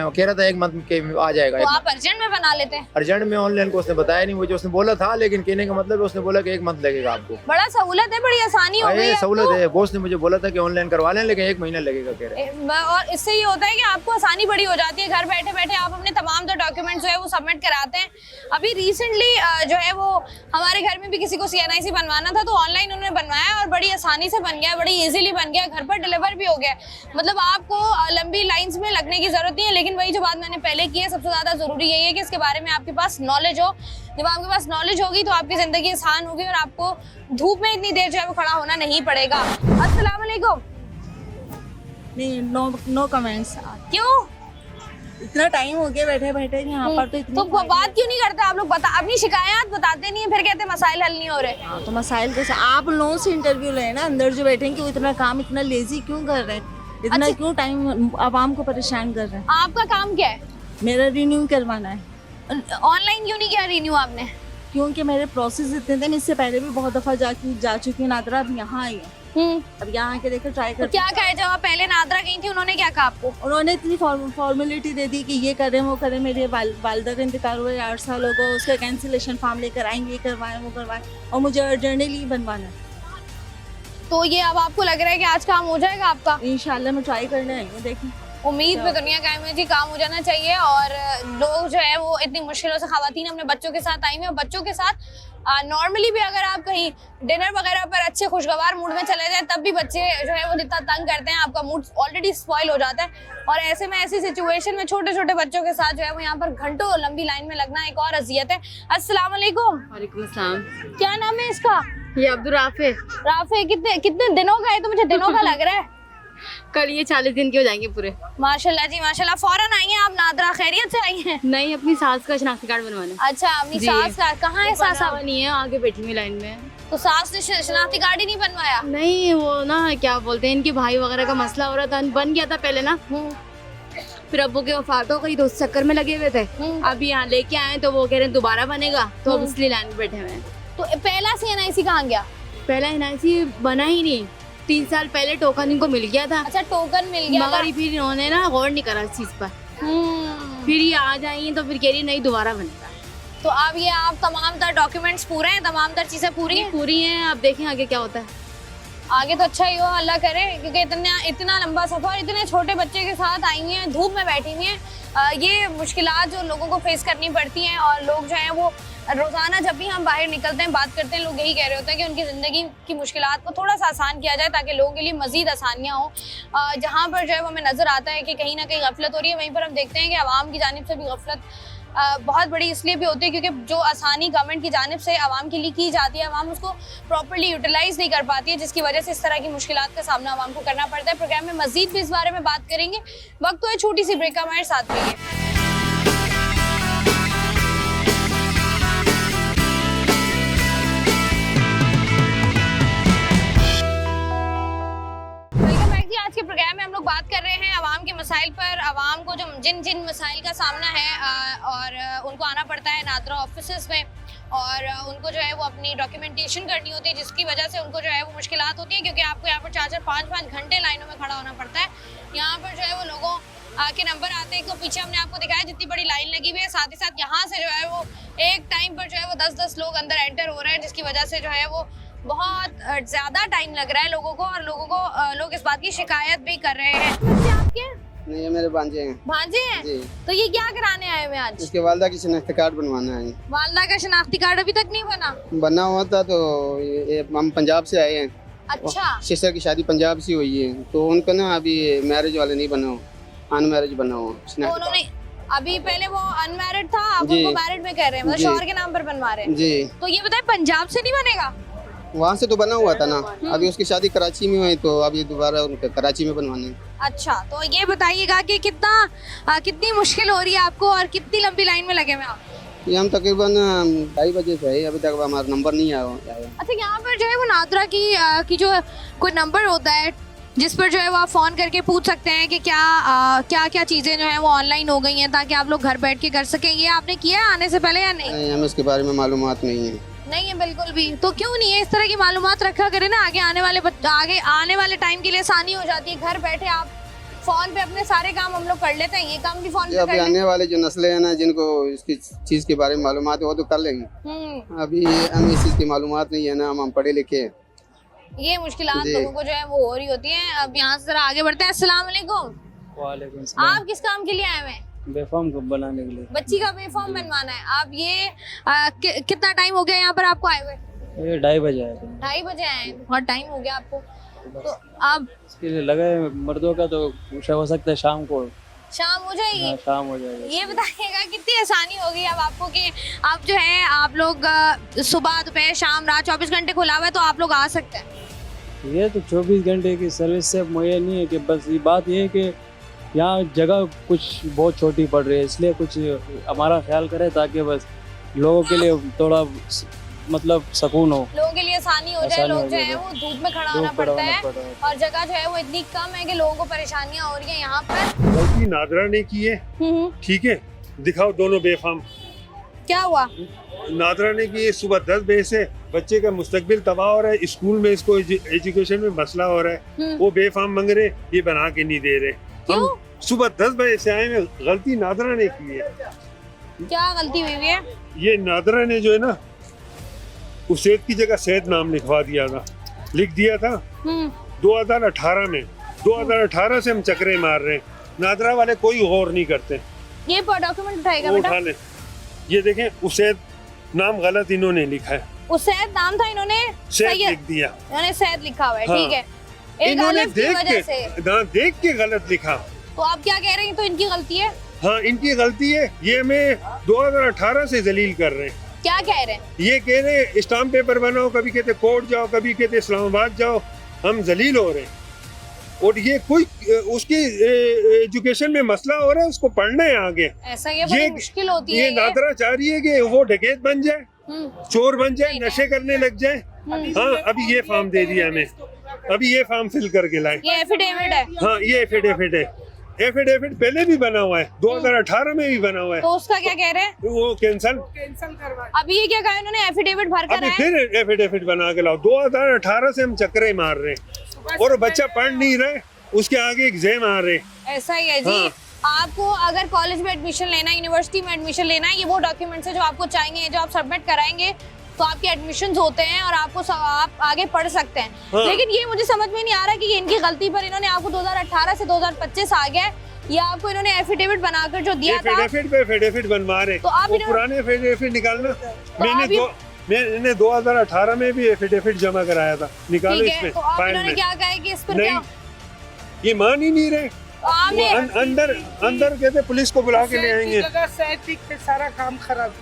कह रहा था, 1 मंथ के आ जाएगा। तो आप अर्जेंट में बना लेते हैं। अर्जेंट में ऑनलाइन को उसने बताया नहीं, वो जो उसने बोला था, लेकिन कहने का मतलब है उसने बोला कि 1 मंथ लगेगा आपको। बड़ा सहूलत है, बड़ी आसानी हो गई है। सहूलत है, बॉस ने मुझे बोला था कि ऑनलाइन करवा लें, लेकिन 1 महीना लगेगा कह रहे हैं। और इससे ये होता है कि आपको आसानी बड़ी हो जाती है, घर बैठे बैठे आप अपने तमाम डॉक्यूमेंट जो है वो सबमिट कराते हैं। अभी रिसेंटली जो है वो हमारे घर में भी किसी को CNIC बनवाना था, तो ऑनलाइन उन्होंने बनवाया और बड़ी आसानी से बन गया, बड़ी इजीली बन गया, घर पर डिलीवर भी हो गया। मतलब आपको लंबी लाइंस में लगने की जरूरत नहीं है। लेकिन वही जो बात मैंने पहले की है, सबसे ज्यादा जरूरी यही है कि इसके बारे में आपके पास नॉलेज हो। जब आपके पास नॉलेज होगी तो आपकी जिंदगी आसान होगी और आपको धूप में इतनी देर जो है वो खड़ा होना नहीं पड़ेगा। अस्सलाम वालेकुम। नहीं, नो कमेंट्स। क्यों? इतना टाइम हो गया बैठे बैठे यहाँ पर, तो बात क्यों नहीं करते आप लोग? अपनी शिकायत बताते नहीं है, फिर कहते मसाइल हल नहीं हो रहे। हाँ, तो मसाइल कैसे? आप लोगों से इंटरव्यू ले ना, अंदर जो बैठे हैं कि वो इतना काम इतना लेजी क्यों कर रहे हैं, इतना अच्छा। क्यों टाइम आवाम को परेशान कर रहे हैं। आपका काम क्या है? मेरा रिन्यू करवाना है। ऑनलाइन क्यों नहीं किया रिन्यू आपने? क्योंकि मेरे प्रोसेस इतने थे, मैं इससे पहले भी बहुत दफा जा चुकी हूँ नादरा, अब यहाँ आई है। अब यहाँ आके देखो ट्राई कर। तो क्या कहे जब आप पहले नादरा गई थी, उन्होंने क्या कहा आपको? उन्होंने इतनी फॉर्मेलिटी दे दी कि ये करें वो करें। मेरे वालिदा का इंतकाल हुआ 8 साल हो गए, उसका कैंसिलेशन फॉर्म लेकर आएंगे, ये करवाएं वो करवाएं, और मुझे अर्जेंटली बनवाना है। तो ये अब आपको लग रहा है कि आज काम हो जाएगा आपका? इंशाल्लाह मैं ट्राई करने आई हूँ, देखिए। उम्मीद पे दुनिया कायम है जी, काम हो जाना चाहिए। और लोग जो है वो इतनी मुश्किलों से, खवातीन अपने बच्चों के साथ आई हुई हैं, बच्चों के साथ नॉर्मली भी अगर आप कहीं डिनर वगैरह पर अच्छे खुशगवार मूड में चले जाए, तब भी बच्चे जो है वो जितना तंग करते हैं, आपका मूड ऑलरेडी स्पॉइल हो जाता है। और ऐसे में ऐसी सिचुएशन में छोटे छोटे बच्चों के साथ जो है वो यहाँ पर घंटों लंबी लाइन में लगना एक और अजियत है। अस्सलाम वालेकुम। वालेकुम अस्सलाम। क्या नाम है इसका? ये अब्दुल राफे। राफे कितने दिनों का है? तो मुझे दिनों का लग रहा है। कल ये 40 दिन के हो जाएंगे पूरे। माशाल्लाह जी माशाल्लाह। फौरन आई हैं आप नादरा? खैरियत से आई हैं? नहीं, अपनी सास का शनाख्ती कार्ड बनवाना है। अच्छा, अपनी सास का? कहाँ है सास? नहीं है, आगे बैठी हुई लाइन में। तो सास ने शनाख्ती कार्ड ही नहीं बनवाया? नहीं, वो ना क्या बोलते हैं, इनके भाई वगैरह का मसला हो रहा था, बन गया था पहले ना, फिर अब्बू की वफात हो गई तो उस चक्कर में लगे हुए थे। अब यहाँ लेके आए तो वो कह रहे हैं दोबारा बनेगा, तो अब इसलिए लाइन में बैठे हुए हैं। तो पहला CNIC कहाँ गया? पहला NIC बना ही नहीं, 3 साल पहले टोकन इनको मिल गया था। अच्छा, टोकन मिल गया था। मगर फिर इन्होंने ना गौर नहीं करा इस चीज पर। फिर ये आ जाएंगे तो फिर कह रही नहीं दोबारा बनेगा। तो अब ये आप तमाम तर डॉक्यूमेंट्स पूरे हैं, तमाम तर चीजें पूरी हैं? अब देखें आगे क्या होता है। आगे तो अच्छा ही हो, अल्लाह करे, क्योंकि इतना लंबा सफर इतने छोटे बच्चे के साथ आई हुई हैं, धूप में बैठी हुई हैं। ये मुश्किलात जो लोगों को फेस करनी पड़ती हैं, और लोग जो हैं वो रोजाना जब भी हम बाहर निकलते हैं, बात करते हैं, लोग यही कह रहे होते हैं कि उनकी ज़िंदगी की मुश्किलात को थोड़ा सा आसान किया जाए, ताकि लोगों के लिए मज़ीद आसानियाँ हों। जहाँ पर जो है वो हमें नज़र आता है कि कहीं ना कहीं गफलत हो रही है, वहीं पर हम देखते हैं कि आवाम की जानिब से भी गफलत बहुत बड़ी इसलिए भी होती है क्योंकि जो आसानी गवर्नमेंट की जानिब से आवाम के लिए की जाती है, आवाम उसको प्रॉपर्ली यूटिलाइज नहीं कर पाती है, जिसकी वजह से इस तरह की मुश्किलात का सामना आवाम को करना पड़ता है। प्रोग्राम में मज़ीद भी इस बारे में बात करेंगे। वक्त तो है छोटी सी ब्रेक का, हमारे साथ रहिए। आज के प्रोग्राम में हम लोग बात कर रहे हैं आवाम के मसाइल पर। आवाम को जो जिन मसाइल का सामना है और उनको आना पड़ता है नादरा ऑफिसेस में, और उनको जो है वो अपनी डॉक्यूमेंटेशन करनी होती है, जिसकी वजह से उनको जो है वो मुश्किलात होती है, क्योंकि आपको यहाँ पर 4-4, 5-5 घंटे लाइनों में खड़ा होना पड़ता है। यहाँ पर जो है वो लोगों के नंबर आते हैं, तो पीछे हमने आपको दिखाया जितनी बड़ी लाइन लगी हुई है, साथ ही साथ यहाँ से जो है वो एक टाइम पर जो है वो 10-10 लोग अंदर एंटर हो रहे हैं, जिसकी वजह से जो है वो बहुत ज़्यादा टाइम लग रहा है लोगों को, और लोग इस बात की शिकायत भी कर रहे हैं। बच्चे आपके? नहीं, ये मेरे भांजे हैं। भांजे हैं? जी। तो ये क्या कराने आए हुए आज? इसके वालदा की शनाख्ती कार्ड बनवाना है। वालदा का शनाख्ती कार्ड अभी तक नहीं बना हुआ था, तो हम पंजाब से आए हैं। अच्छा। सिस्टर की शादी पंजाब से हुई है, तो उनका ना अभी मैरिज वाला नहीं बना हो, अनमैरिज बना हो। तो उन्होंने अभी पहले वो अनमैरिड था, अब उनको मैरिड में कर रहे हैं, मतलब शौहर के नाम पर बनवा रहे हैं। जी। तो ये बताए पंजाब से नहीं बनेगा? वहाँ से तो बना हुआ था ना, अभी उसकी शादी कराची में हुई, तो अभी दोबारा उनके कराची में बनवाना है। अच्छा, तो ये बताइएगा कि कितनी मुश्किल हो रही है आपको, और कितनी लंबी लाइन में लगे हुए आप? ये हम तकरीबन 2:30 बजे से है, अभी तक हमारा नंबर नहीं आया। अच्छा, यहाँ पर जो है वो नादरा की जो कोई नंबर होता है जिस पर जो है वो आप फ़ोन करके पूछ सकते हैं कि क्या चीज़ें जो हैं वो ऑनलाइन हो गई हैं, ताकि आप लोग घर बैठ के कर सकें। ये आपने किया है आने से पहले या नहीं? नहीं, हमें इसके बारे में मालूमात नहीं है। नहीं है बिल्कुल भी? तो क्यों नहीं है? इस तरह की मालूमात रखा करें ना, आगे आने वाले टाइम के लिए आसानी हो जाती है। घर बैठे आप फोन पे अपने सारे काम हम लोग कर लेते हैं, ये काम भी फोन पे अभी कर आने वाले जो नस्लें हैं ना, जिनको इसकी चीज के बारे में मालूमात है वो तो कर लेंगे। अभी हमें इस चीज की मालूमात नहीं है ना, हम पढ़े लिखे हैं। ये मुश्किलात लोगों को जो है वो हो रही होती हैं। अब यहाँ से जरा आगे बढ़ते हैं। अस्सलाम वालेकुम। वालेकुम आप किस काम के लिए आए हुए हैं? बेफाम को बनाने के लिए। बच्ची का बेफॉर्म बनवाना है। आप ये कितना टाइम हो गया यहाँ पर आपको आए हुए? ये 2:30 बजे आए थे। 2:30 बजे आए हैं, बहुत टाइम हो गया आपको। तो आप इसके लिए लगा है मर्दों का, तो कुछ हो सकता है शाम को शाम हो जाएगी। शाम हो जाएगी। ये बताइएगा कितनी आसानी होगी अब आपको कि आप जो है आप लोग सुबह दोपहर शाम रात 24 घंटे खुला हुआ है तो आप लोग आ सकते हैं। ये तो 24 घंटे की सर्विस से मुहैया नहीं है कि बस ये बात ये है कि यहाँ जगह कुछ बहुत छोटी पड़ रही है, इसलिए कुछ हमारा ख्याल करे ताकि बस लोगों के लिए थोड़ा मतलब सुकून हो, लोगों के लिए आसानी हो जाए। लोग जो है वो धूप में खड़ा होना पड़ता है और जगह जो है वो इतनी कम है कि लोगों को परेशानियां हो रही है यहाँ पर। गलती नादरा ने की है, ठीक है, दिखाओ दोनों बेफाम। क्या हुआ? नादरा ने की है, सुबह 10 बजे से बच्चे का मुस्तकबिल तबाह हो रहा है, स्कूल में इसको एजुकेशन में मसला हो रहा है, वो बेफाम मांग रहे, ये बना के नहीं दे रहे। हम सुबह 10 बजे से आए हैं, गलती नादरा ने की है। क्या गलती हुई है? ये नादरा ने जो है ना उसेद की जगह सैद नाम लिखवा दिया था, लिख दिया था 2018 में। 2018 से हम चक्रे मार रहे हैं, नादरा वाले कोई गौर नहीं करते। ये डॉक्यूमेंट उठाएगा बेटा। उठा ले, ये देखें उसेद नाम गलत इन्होंने लिखा है। उसेद नाम था, इन्होंने सैद लिख दिया, इन्होंने सैद लिखा हुआ है। हाँ। ठीक है, एक इन्होंने अलिफ की वजह से। देख के गलत लिखा। तो आप क्या कह रहे हैं? तो इनकी गलती है? हाँ, इनकी गलती है। ये हमें 2018 से जलील कर रहे हैं। क्या कह रहे हैं? ये कह रहे हैं स्टाम्प पेपर बनाओ, कभी कहते कोर्ट जाओ, कभी कहते इस्लामाबाद जाओ, हम जलील हो रहे हैं। और ये कोई उसकी एजुकेशन में मसला हो रहा है, उसको पढ़ना है आगे। ऐसा ये बड़ी मुश्किल होती है। ये नादरा चाह रही है कि वो डकैत बन जाए, चोर बन जाए, नशे करने लग जाए। हाँ, अभी ये फॉर्म दे दिया हमें, अभी ये फॉर्म फिल करके लाए। ये एफिडेविट है? हाँ, ये एफिडेविट है। एफिडेविट पहले भी बना हुआ है, 2018 में भी बना हुआ है। तो उसका क्या कह रहे हैं? वो कैंसल करवा। अभी ये क्या कहा इन्होंने? एफिडेविट भर कर अभी फिर एफिडेविट बना के लाओ। 2018 से हम चक्रे मार रहे हैं और बच्चा पढ़ नहीं रहे, उसके आगे एग्जाम आ रहे। ऐसा ही है जी। हाँ। आपको अगर कॉलेज में एडमिशन लेना है, यूनिवर्सिटी में एडमिशन लेना है, ये वो डॉक्यूमेंट्स है जो आपको चाहिए, जो आप सबमिट कराएंगे तो आपके एडमिशंस होते हैं और आपको आप आगे पढ़ सकते हैं। हाँ। लेकिन ये मुझे समझ में नहीं आ रहा कि इनकी गलती पर इन्होंने आपको 2018 से 2025 आ गया, या आपको इन्होंने एफिडेविट बनाकर जो दिया था। एफिडेविट बनवा रहे, तो आप पुराने एफिडेविट निकालना। मैंने 2018 में भी एफिडेविट जमा कराया था, निकालो इसमें। तो आप इन्होंने क्या कहा है कि इस पर क्या? ये मान ही नहीं रहे। अंदर कहते पुलिस को बुला के ले आएंगे। सारा काम खराब।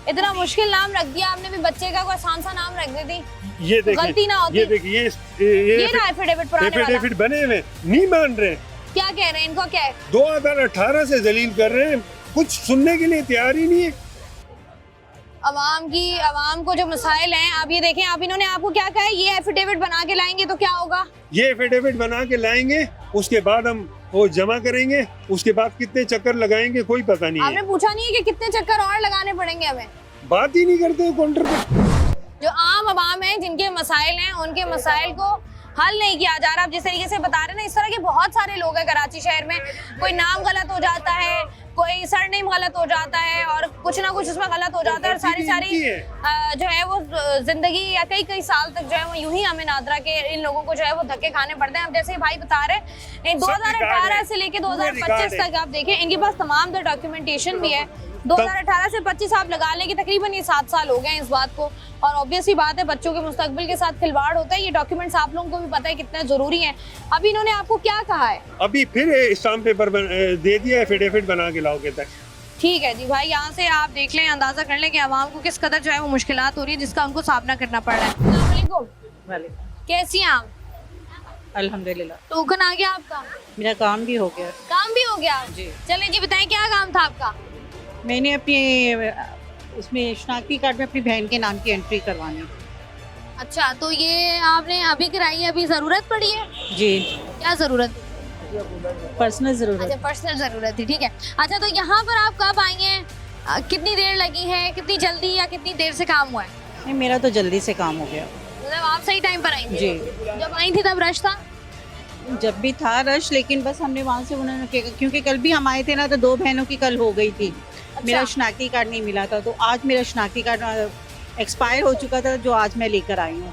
इतना मुश्किल नाम रख दिया आपने भी, बच्चे का कोई आसान सा नाम रख देती। ये देखिए, गलती ना होती। ये देखिए, ये ना एफिडेविट पुराने वाला। एफिडेविट बने हुए नहीं मान रहे। क्या कह रहे हैं? इनको क्या है? 2018 से जलील कर रहे हैं, कुछ सुनने के लिए तैयार ही नहीं है। अवाम को जो मसाइल हैं, आप ये देखें, आप इन्होंने आपको क्या कहा है? ये एफिडेविट बना के लाएंगे तो क्या होगा? ये एफिडेविट बना के लाएंगे, उसके बाद हम वो जमा करेंगे, उसके बाद कितने चक्कर लगाएंगे कोई पता नहीं है। आपने पूछा नहीं है कि कितने चक्कर और लगाने पड़ेंगे हमें? बात ही नहीं करते काउंटर पे। जो आम अवाम है, जिनके मसाइल हैं, उनके मसाइल को हल नहीं किया जा रहा। आप जिस तरीके से बता रहे हैं ना, इस तरह के बहुत सारे लोग हैं कराची शहर में। कोई नाम गलत हो जाता है, कोई सरनेम गलत हो जाता है और कुछ ना कुछ उसमें गलत हो जाता है और सारी जो है वो जिंदगी या कई साल तक जो है वो यूं ही हमें नादरा के इन लोगों को जो है वो धक्के खाने पड़ते हैं। अब जैसे भाई बता रहे हैं 2018 से लेके 2025 तक आप देखें, इनके पास तमाम डॉक्यूमेंटेशन भी है। 2018 से 25 आप लगा लें कि तकरीबन ये 7 साल हो गए हैं इस बात को। और ऑब्वियसली बात है, बच्चों के मुस्तकबिल के साथ खिलवाड़ होता है। ये डॉक्यूमेंट्स आप लोगों को भी पता है कितना जरूरी है। अभी इन्होंने आपको क्या कहा है? अभी फिर स्टाम्प पेपर दे दिया, एफिडेविट बना के लाओ कहता है। ठीक है जी भाई, यहाँ से आप देख लें, अंदाजा कर लें कि आवाम को किस कदर जो है वो मुश्किलात हो रही है, जिसका उनको सामना करना पड़ रहा है। अस्सलाम वालेकुम। कैसी हैं आप? अल्हम्दुलिल्लाह। टोकन आ गया आपका? मेरा काम भी हो गया। काम भी हो गया जी? चलें जी, बताएं क्या काम था आपका? मैंने अपने उसमें शनाख्ती कार्ड में अपनी बहन के नाम की एंट्री करवानी। अच्छा, तो ये आपने अभी कराई है? अभी जरूरत पड़ी है? जी। क्या जरूरत? पर्सनल जरूरत। अच्छा, पर्सनल जरूरत थी, ठीक है। अच्छा, तो यहाँ पर आप कब आई हैं? कितनी देर लगी है? कितनी जल्दी या कितनी देर से काम हुआ है? नहीं, मेरा तो जल्दी से काम हो गया। मतलब आप सही टाइम पर आई थी? जी। जब आई थी तब रश था? जब भी था रश, लेकिन बस हमने वहाँ से उन्होंने क्योंकि कल भी हम आए थे ना, तो 2 बहनों की कल हो गई थी। मेरा शनाख्ती कार्ड नहीं मिला था, तो आज मेरा शनाख्ती कार्ड एक्सपायर हो चुका था, जो आज मैं लेकर आई हूँ।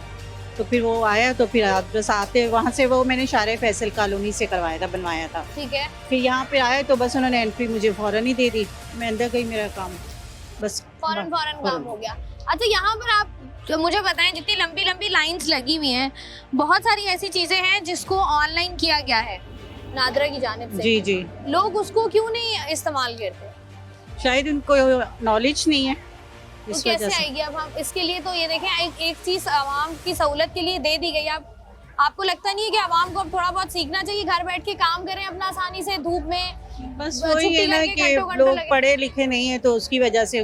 तो फिर वो आया, तो फिर बस आते वहाँ से वो मैंने शारे फैसल कॉलोनी से करवाया था, बनवाया था। ठीक है। फिर यहाँ पे आए तो बस उन्होंने एंट्री मुझे फ़ौरन ही दे दी, मैं अंदर गई, मेरा काम बस फौरन काम हो गया। अच्छा, यहाँ पर आप तो मुझे बताएं, जितनी लंबी लंबी लाइंस लगी हुई हैं, बहुत सारी ऐसी चीजें हैं जिसको ऑनलाइन किया गया है नादरा की जानिब से। जी जी। लोग उसको क्यों नहीं इस्तेमाल करते? शायद उनको नॉलेज नहीं है। तो कैसे आएगी? अब हम इसके लिए तो ये देखें, एक चीज आवाम की सहूलत के लिए दे दी गई। आपको लगता नहीं है कि आवाम को अब थोड़ा बहुत सीखना चाहिए, घर बैठ के काम करें अपना आसानी से, धूप में? बस वही है ना कि लोग पढ़े लिखे नहीं है, तो उसकी वजह से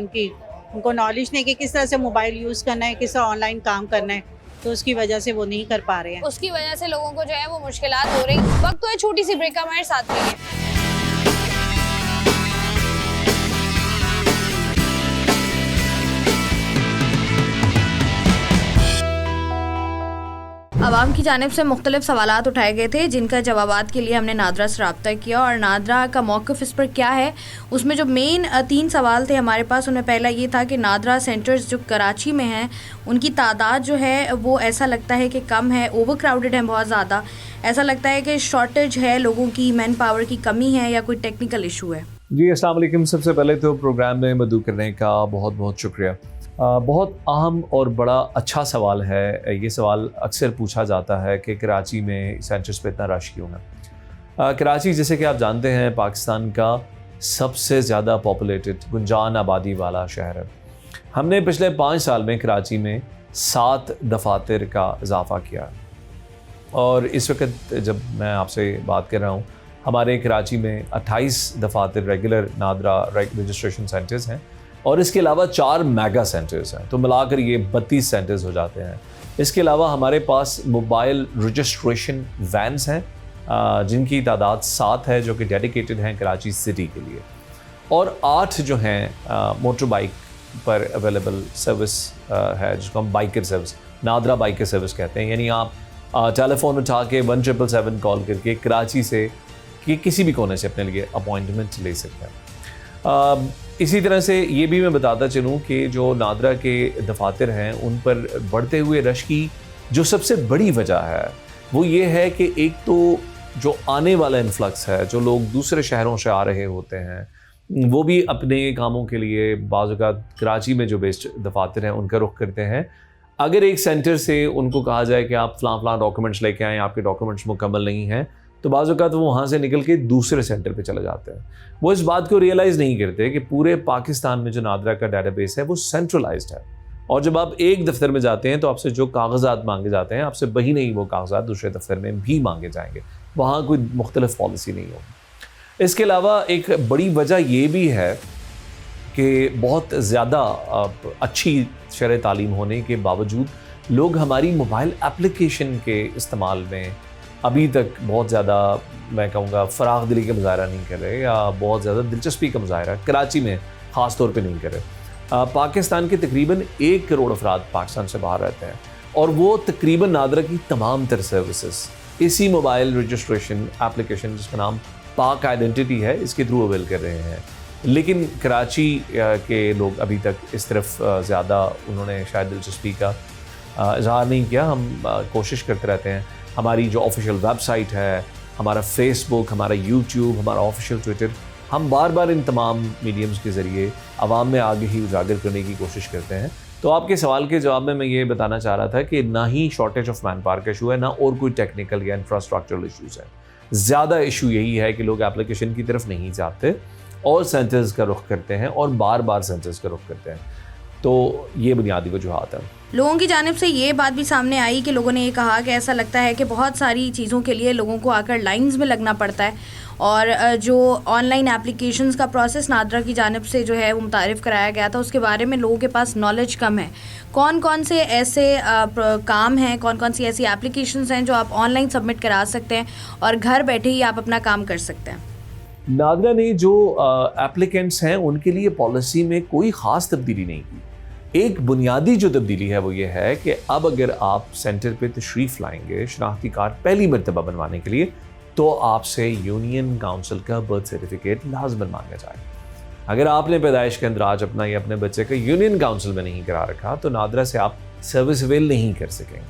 उनको नॉलेज नहीं कि किस तरह से मोबाइल यूज़ करना है, किस तरह ऑनलाइन काम करना है, तो उसकी वजह से वो नहीं कर पा रहे हैं। उसकी वजह से लोगों को जो है वो मुश्किलात हो रही। वक्त तो है छोटी सी ब्रेक का, हमारे साथ रहिए। आवाम की जानिब से मुख्तलिफ सवालात उठाए गए थे, जिनका जवाबात के लिए हमने नादरा से रब्ता किया। और नादरा का मौक़िफ़ इस पर क्या है, उसमें जो मेन 3 सवाल थे हमारे पास, उनमें पहला ये था कि नादरा सेंटर्स जो कराची में हैं, उनकी तादाद जो है वो ऐसा लगता है कि कम है, ओवर क्राउडेड है बहुत ज़्यादा। ऐसा लगता है कि शॉर्टेज है, लोगों की मैन पावर की कमी है, या कोई टेक्निकल इशू है। जी अस्सलाम वालेकुम। सबसे पहले तो प्रोग्राम में मदऊ करने का बहुत बहुत शुक्रिया। बहुत अहम और बड़ा अच्छा सवाल है। ये सवाल अक्सर पूछा जाता है कि कराची में सेंटर्स पे इतना रश क्यों है। कराची जैसे कि आप जानते हैं पाकिस्तान का सबसे ज़्यादा पॉपुलेटेड गुंजान आबादी वाला शहर है। हमने पिछले 5 साल में कराची में 7 दफातर का इजाफ़ा किया, और इस वक्त जब मैं आपसे बात कर रहा हूँ हमारे कराची में 28 दफातर रेगुलर नादरा रजिस्ट्रेशन सेंटर्स हैं, और इसके अलावा 4 मेगा सेंटर्स हैं, तो मिलाकर ये 32 सेंटर्स हो जाते हैं। इसके अलावा हमारे पास मोबाइल रजिस्ट्रेशन वैन्स हैं जिनकी तादाद 7 है, जो कि डेडिकेटेड हैं कराची सिटी के लिए, और 8 जो हैं मोटर बाइक पर अवेलेबल सर्विस है, जिसको हम biker service, NADRA biker service कहते हैं। यानी आप टेलीफोन उठा के 1777 कॉल करके कराची से कि किसी भी कोने से अपने लिए अपॉइंटमेंट ले सकते हैं। इसी तरह से ये भी मैं बताता चलूँ कि जो नादरा के दफातर हैं उन पर बढ़ते हुए रश की जो सबसे बड़ी वजह है वो ये है कि एक तो जो आने वाला इन्फ्लक्स है, जो लोग दूसरे शहरों से आ रहे होते हैं वो भी अपने कामों के लिए बाज़ औक़ात कराची में जो बेस्ड दफातर हैं उनका रुख करते हैं। अगर एक सेंटर से उनको कहा जाए कि आप फ़लाँ डॉक्यूमेंट्स लेके आएँ, आपके डॉक्यूमेंट्स मुकम्मल नहीं हैं, तो बाज़ औक़ात वो वहाँ से निकल के दूसरे सेंटर पे चले जाते हैं। वो इस बात को रियलाइज़ नहीं करते कि पूरे पाकिस्तान में जो नादरा का डेटाबेस है वो सेंट्रलाइज्ड है, और जब आप एक दफ्तर में जाते हैं तो आपसे जो कागजात मांगे जाते हैं, आपसे वही नहीं वो कागजात दूसरे दफ्तर में भी मांगे जाएंगे, वहाँ कोई मुख्तलिफ पॉलिसी नहीं होगी। इसके अलावा एक बड़ी वजह ये भी है कि बहुत ज़्यादा अच्छी शरह तालीम होने के बावजूद लोग हमारी मोबाइल एप्लीकेशन के इस्तेमाल में अभी तक बहुत ज़्यादा, मैं कहूँगा, फ़राग़ दिली का मुज़ाहरा नहीं कर रहे, या बहुत ज़्यादा दिलचस्पी का मुज़ाहरा कराची में ख़ास तौर पे नहीं कर रहे। पाकिस्तान के तकरीबन 1 करोड़ अफराद पाकिस्तान से बाहर रहते हैं, और वो तकरीबन नादरा की तमाम तर सर्विसेज इसी मोबाइल रजिस्ट्रेशन एप्लीकेशन जिसका नाम पाक आइडेंटिटी है, इसके थ्रू अवेल कर रहे हैं। लेकिन कराची के लोग अभी तक इस तरफ ज़्यादा उन्होंने शायद दिलचस्पी का इजहार नहीं किया। हम कोशिश करते रहते हैं, हमारी जो ऑफिशियल वेबसाइट है, हमारा फेसबुक, हमारा यूट्यूब, हमारा ऑफिशियल ट्विटर, हम बार बार इन तमाम मीडियम्स के ज़रिए आवाम में आगे ही उजागर करने की कोशिश करते हैं। तो आपके सवाल के जवाब में मैं ये बताना चाह रहा था कि ना ही शॉर्टेज ऑफ मैन पावर का इशू है, ना और कोई टेक्निकल या इंफ्रास्ट्रक्चरल इशूज़ है। ज़्यादा इशू यही है कि लोग एप्लीकेशन की तरफ नहीं जाते और सेंटर्स का रुख करते हैं, और बार बार सेंटर्स का रुख करते हैं। तो ये बुनियादी वजूहात है। लोगों की जानिब से ये बात भी सामने आई कि लोगों ने ये कहा कि ऐसा लगता है कि बहुत सारी चीज़ों के लिए लोगों को आकर लाइंस में लगना पड़ता है, और जो ऑनलाइन एप्लीकेशंस का प्रोसेस नादरा की जानिब से जो है वो मुतारिफ़ कराया गया था, उसके बारे में लोगों के पास नॉलेज कम है। कौन कौन से ऐसे काम हैं, कौन कौन सी ऐसी एप्लीकेशंस हैं जो आप ऑनलाइन सबमिट करा सकते हैं और घर बैठे ही आप अपना काम कर सकते हैं? नादरा ने जो एप्लीकेंट्स हैं उनके लिए पॉलिसी में कोई ख़ास तब्दीली नहीं की। एक बुनियादी जो तब्दीली है वो ये है कि अब अगर आप सेंटर पे तशरीफ़ लाएंगे शनाख्ती कार्ड पहली मरतबा बनवाने के लिए, तो आपसे यूनियन काउंसिल का बर्थ सर्टिफिकेट लाजमन मांगा जाएगा। अगर आपने पैदाइश के अंदराज अपना या अपने बच्चे का यूनियन काउंसिल में नहीं करा रखा तो नादरा से आप सर्विस अवेल नहीं कर सकेंगे।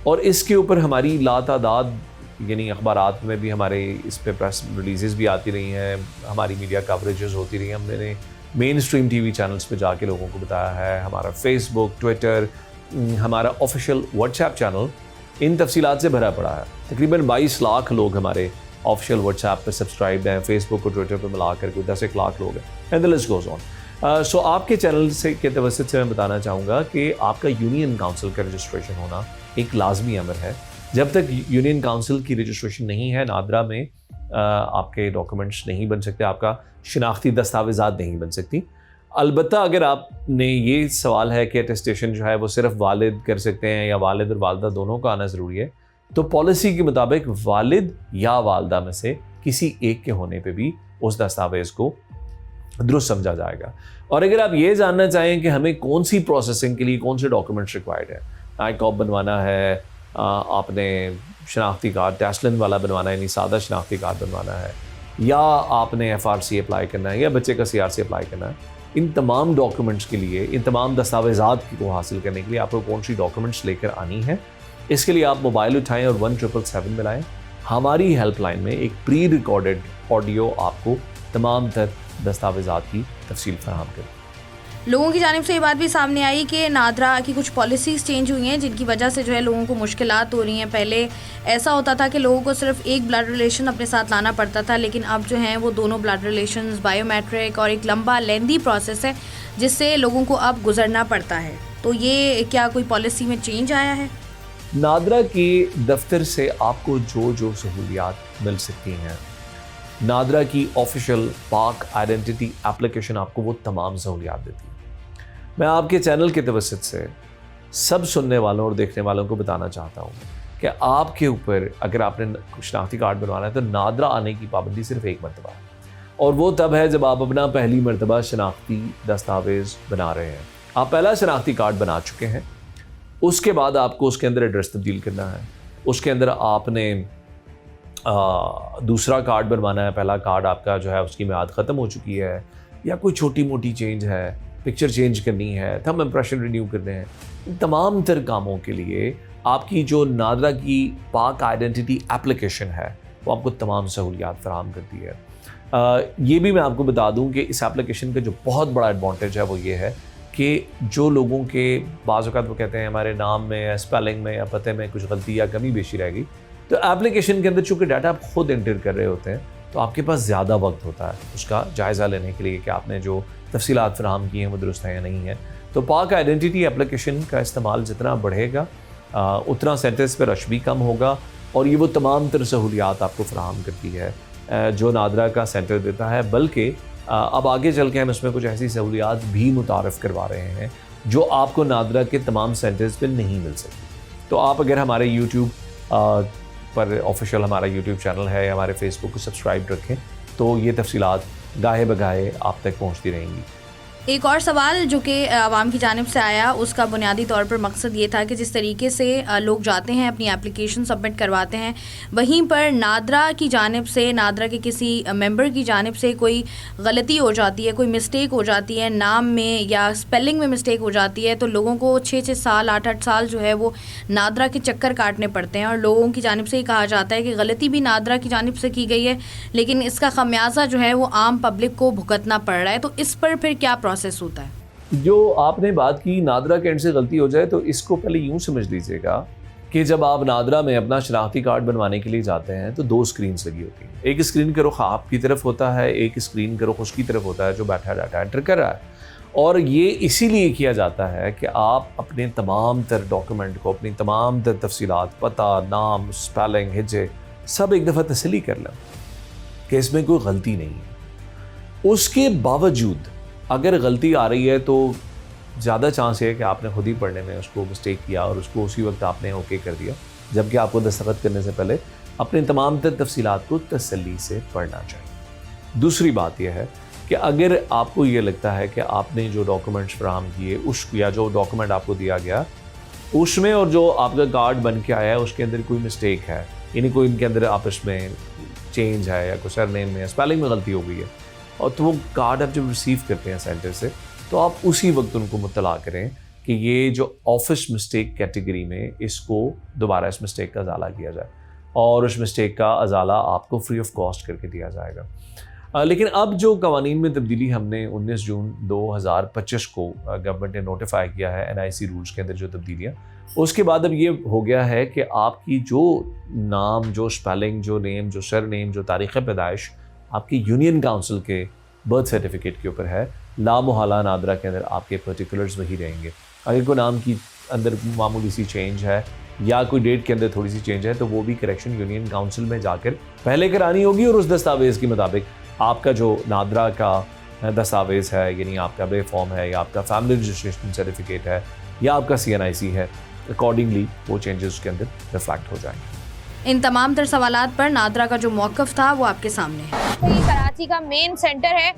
और इसके ऊपर हमारी लातादाद यानी अखबारात में भी हमारे इस पे प्रेस रिलीज़ भी आती रही हैं, हमारी मीडिया कवरेजेस होती रही हैं, हमने मेन स्ट्रीम टीवी चैनल्स पे जाके लोगों को बताया है, हमारा फेसबुक, ट्विटर, हमारा ऑफिशियल व्हाट्सएप चैनल इन तफसीलात से भरा पड़ा है। तकरीबन 22 लाख लोग हमारे ऑफिशियल व्हाट्सएप पे सब्सक्राइब हैं, फेसबुक और ट्विटर पे मिलाकर कोई 10 लाख लोग हैं, and the list goes on. So आपके चैनल से के तवस्सुत से मैं बताना चाहूँगा कि आपका यूनियन काउंसिल का रजिस्ट्रेशन होना एक लाजमी अमर है। जब तक यूनियन काउंसिल की रजिस्ट्रेशन नहीं है, नादरा में आपके डॉक्यूमेंट्स नहीं बन सकते, आपका शिनाख्ती दस्तावेज़ात नहीं बन सकती। अलबत्ता अगर आपने ये सवाल है कि अटेस्टेशन जो है वो सिर्फ वालिद कर सकते हैं या वालिद और वालदा दोनों का आना ज़रूरी है, तो पॉलिसी के मुताबिक वालिद या वालदा में से किसी एक के होने पे भी उस दस्तावेज़ को दुरुस्त समझा जाएगा। और अगर आप ये जानना चाहें कि हमें कौन सी प्रोसेसिंग के लिए कौन से डॉक्यूमेंट्स रिक्वायर्ड है, आई-कॉप बनवाना है, आपने शनाख्ती कार्ड टेस्लिन वाला बनवाना है यानी सादा शनाख्ती कार्ड बनवाना है, या आपने FRC अप्लाई करना है या बच्चे का CRC अप्लाई करना है, इन तमाम डॉक्यूमेंट्स के लिए, इन तमाम दस्तावेज़ात को हासिल करने के लिए आपको कौन सी डॉक्यूमेंट्स लेकर आनी है, इसके लिए आप मोबाइल उठाएं और 1777 मिलाएं। हमारी हेल्पलाइन में एक प्री रिकॉर्डेड ऑडियो आपको तमाम तर दस्तावेज़ात की तफसील फराहम करें। लोगों की जानिब से ये बात भी सामने आई कि नादरा की कुछ पॉलिसीज़ चेंज हुई हैं जिनकी वजह से जो है लोगों को मुश्किलात हो रही हैं। पहले ऐसा होता था कि लोगों को सिर्फ एक ब्लड रिलेशन अपने साथ लाना पड़ता था, लेकिन अब जो हैं वो दोनों ब्लड रिलेशंस, बायोमेट्रिक और एक लंबा लेंदी प्रोसेस है जिससे लोगों को अब गुजरना पड़ता है। तो ये क्या कोई पॉलिसी में चेंज आया है? नादरा के दफ्तर से आपको जो जो सहूलियात मिल सकती हैं, नादरा की ऑफिशियल पाक आइडेंटिटी एप्लीकेशन आपको वो तमाम सहूलियात देती है। मैं आपके चैनल के तवस्सुत से सब सुनने वालों और देखने वालों को बताना चाहता हूँ कि आपके ऊपर अगर आपने शनाख्ती कार्ड बनवाना है तो नादरा आने की पाबंदी सिर्फ एक मरतबा है, और वो तब है जब आप अपना पहली मरतबा शनाख्ती दस्तावेज़ बना रहे हैं। आप पहला शनाख्ती कार्ड बना चुके हैं, उसके बाद आपको उसके अंदर एड्रेस तब्दील करना है, उसके अंदर आपने दूसरा कार्ड बनवाना है। पहला कार्ड आपका जो है उसकी मियाद ख़त्म हो चुकी है या कोई छोटी मोटी चेंज है, पिक्चर चेंज करनी है, थंब इम्प्रेशन रिन्यू करने हैं, इन तमाम तर कामों के लिए आपकी जो नादरा की पाक आइडेंटिटी एप्लीकेशन है वो आपको तमाम सहूलियात फराहम करती है। ये भी मैं आपको बता दूं कि इस एप्लीकेशन का जो बहुत बड़ा एडवांटेज है वो ये है कि जो लोगों के बाज़ औक़ात वो कहते हैं हमारे नाम में या स्पेलिंग में या पते में कुछ गलती या कमी बेशी रह गई, तो एप्लीकेशन के अंदर चूँकि डाटा आप खुद एंटर कर रहे होते हैं तो आपके पास ज़्यादा वक्त होता है उसका जायज़ा लेने के लिए कि आपने जो तफसीलात फराहम की हैं वो दुरुस्त हैं या नहीं है। तो पाक आइडेंटिटी एप्लीकेशन का इस्तेमाल जितना बढ़ेगा उतना सेंटर्स पर रश भी कम होगा, और ये वो तमाम तर सहूलियात आपको फराहम करती है जो नादरा का सेंटर देता है। बल्कि अब आगे चल के हम इसमें कुछ ऐसी सहूलियात भी मुतारफ़ करवा रहे हैं जो आपको नादरा के तमाम सेंटर्स पर नहीं मिल सकती। तो आप अगर हमारे यूट्यूब पर ऑफिशियल हमारा यूट्यूब चैनल है, हमारे फेसबुक को सब्सक्राइब रखें तो ये तफसीलात गाहे बगाहे आप तक पहुँचती रहेंगी। एक और सवाल जो कि आवाम की जानिब से आया, उसका बुनियादी तौर पर मकसद ये था कि जिस तरीके से लोग जाते हैं अपनी एप्लीकेशन सबमिट करवाते हैं, वहीं पर नादरा की जानिब से, नादरा के किसी मेंबर की जानिब से कोई गलती हो जाती है, कोई मिस्टेक हो जाती है, नाम में या स्पेलिंग में मिस्टेक हो जाती है, तो लोगों को 6-6 साल 8-8 साल जो है वो नादरा के चक्कर काटने पड़ते हैं। और लोगों की जानिब से ये कहा जाता है कि गलती भी नादरा की जानिब से की गई है, लेकिन इसका खमियाजा जो है वो आम पब्लिक को भुगतना पड़ रहा है। तो इस पर फिर क्या प्रोसेस होता है? जो आपने बात की नादरा के एंड से गलती हो जाए, तो इसको पहले यूं समझ लीजिएगा कि जब आप नादरा में अपना शनाख्ती कार्ड बनवाने के लिए जाते हैं तो 2 स्क्रीन्स लगी होती हैं। एक स्क्रीन का रुख आपकी तरफ होता है, एक स्क्रीन का रुख उसकी तरफ होता है जो बैठा डाटा एंटर कर रहा है। और ये इसीलिए किया जाता है कि आप अपने तमाम तर डॉक्यूमेंट को, अपनी तमाम तर तफसीलात, पता, नाम, स्पेलिंग, हिज्जे सब एक दफ़ा तसल्ली कर लें कि इसमें कोई गलती नहीं है। उसके बावजूद अगर गलती आ रही है तो ज़्यादा चांस है कि आपने खुद ही पढ़ने में उसको मिस्टेक किया और उसको उसी वक्त आपने ओके कर दिया, जबकि आपको दस्तखत करने से पहले अपने तमाम तर तफसीलात को तसल्ली से पढ़ना चाहिए। दूसरी बात यह है कि अगर आपको ये लगता है कि आपने जो डॉक्यूमेंट्स फराहम किए उस या जो डॉक्यूमेंट आपको दिया गया उसमें और जो आपका कार्ड बन के आया है उसके अंदर कोई मिस्टेक है, यानी कोई इनके अंदर आपस में चेंज है या कोई सरनेम में स्पेलिंग में गलती हो गई है, और तो वो कार्ड आप जब रिसीव करते हैं सेंटर से तो आप उसी वक्त उनको मुत्तला करें कि ये जो ऑफिस मिस्टेक कैटेगरी में इसको दोबारा इस मिस्टेक का अजाला किया जाए और उस मिस्टेक का अजाला आपको फ्री ऑफ कॉस्ट करके दिया जाएगा। लेकिन अब जो कवानीन में तब्दीली हमने 19 जून 2025 को गवर्नमेंट ने नोटिफाई किया है NIC रूल्स के अंदर जो तब्दीलियाँ, उसके बाद अब ये हो गया है कि आपकी जो नाम, जो स्पेलिंग, जो नेम, जो सरनेम, जो तारीख़ पैदाइश आपकी यूनियन काउंसिल के बर्थ सर्टिफिकेट के ऊपर है, लामुहाला नादरा के अंदर आपके पर्टिकुलर्स वही रहेंगे। अगर कोई नाम की अंदर मामूली सी चेंज है या कोई डेट के अंदर थोड़ी सी चेंज है तो वो भी करेक्शन यूनियन काउंसिल में जाकर पहले करानी होगी और उस दस्तावेज़ के मुताबिक आपका जो नादरा का दस्तावेज़ है, यानी आपका बे फॉर्म है या आपका फैमिली रजिस्ट्रेशन सर्टिफिकेट है या आपका CNIC है, अकॉर्डिंगली वो चेंजेस उसके अंदर रिफ्लेक्ट हो जाएंगे। इन तमाम तर सवालात पर नादरा का जो मौक़िफ़ था वो आपके सामने है। तो ये कराची का मेन सेंटर है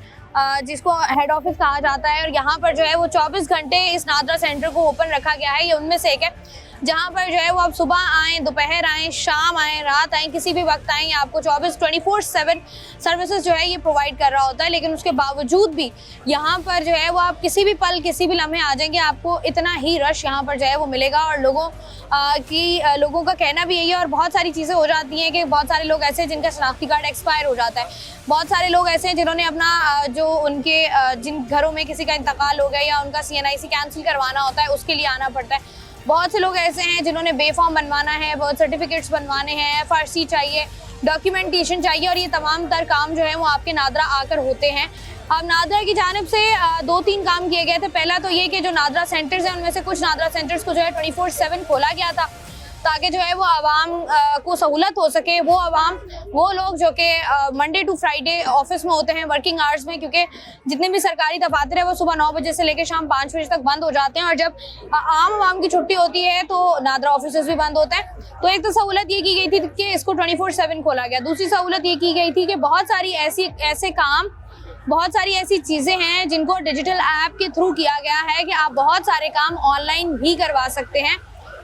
जिसको हेड ऑफिस कहा जाता है और यहाँ पर जो है वो 24 घंटे इस नादरा सेंटर को ओपन रखा गया है। ये उनमें से एक है जहाँ पर जो है वो आप सुबह आएँ, दोपहर आएँ, शाम आएँ, रात आएँ, किसी भी वक्त आएँ, आपको 24/7 सर्विसेज जो है ये प्रोवाइड कर रहा होता है। लेकिन उसके बावजूद भी यहाँ पर जो है वो आप किसी भी पल, किसी भी लम्हे आ जाएंगे, आपको इतना ही रश यहाँ पर जो है वो मिलेगा। और लोगों का कहना भी यही है और बहुत सारी चीज़ें हो जाती हैं कि बहुत सारे लोग ऐसे हैं जिनका शनाख्ती कार्ड एक्सपायर हो जाता है, बहुत सारे लोग ऐसे हैं जिन्होंने अपना जो उनके जिन घरों में किसी का इंतकाल हो गया या उनका CNIC कैंसिल करवाना होता है उसके लिए आना पड़ता है। बहुत से लोग ऐसे हैं जिन्होंने बेफॉर्म बनवाना है, बर्थ सर्टिफिकेट्स बनवाने हैं, FRC चाहिए, डॉक्यूमेंटेशन चाहिए और ये तमाम तर काम जो है वो आपके नादरा आकर होते हैं। अब नादरा की जानिब से 2-3 काम किए गए थे। पहला तो ये कि जो नादरा सेंटर्स हैं उनमें से कुछ नादरा सेंटर्स को जो है 24/7 खोला गया था ताकि जो है वो आवाम को सहूलत हो सके। वो लोग जो कि मंडे टू फ्राइडे ऑफिस में होते हैं वर्किंग आवर्स में, क्योंकि जितने भी सरकारी दफातर है वो सुबह 9 बजे से लेकर शाम 5 बजे तक बंद हो जाते हैं और जब आवाम की छुट्टी होती है तो नादरा ऑफिस भी बंद होते हैं। तो एक तो सहूलत ये की गई थी कि इसको 24/7 खोला गया। दूसरी सहूलत ये की गई थी कि बहुत सारी ऐसी चीज़ें हैं जिनको डिजिटल ऐप के थ्रू किया गया है कि आप बहुत सारे काम ऑनलाइन भी करवा सकते हैं।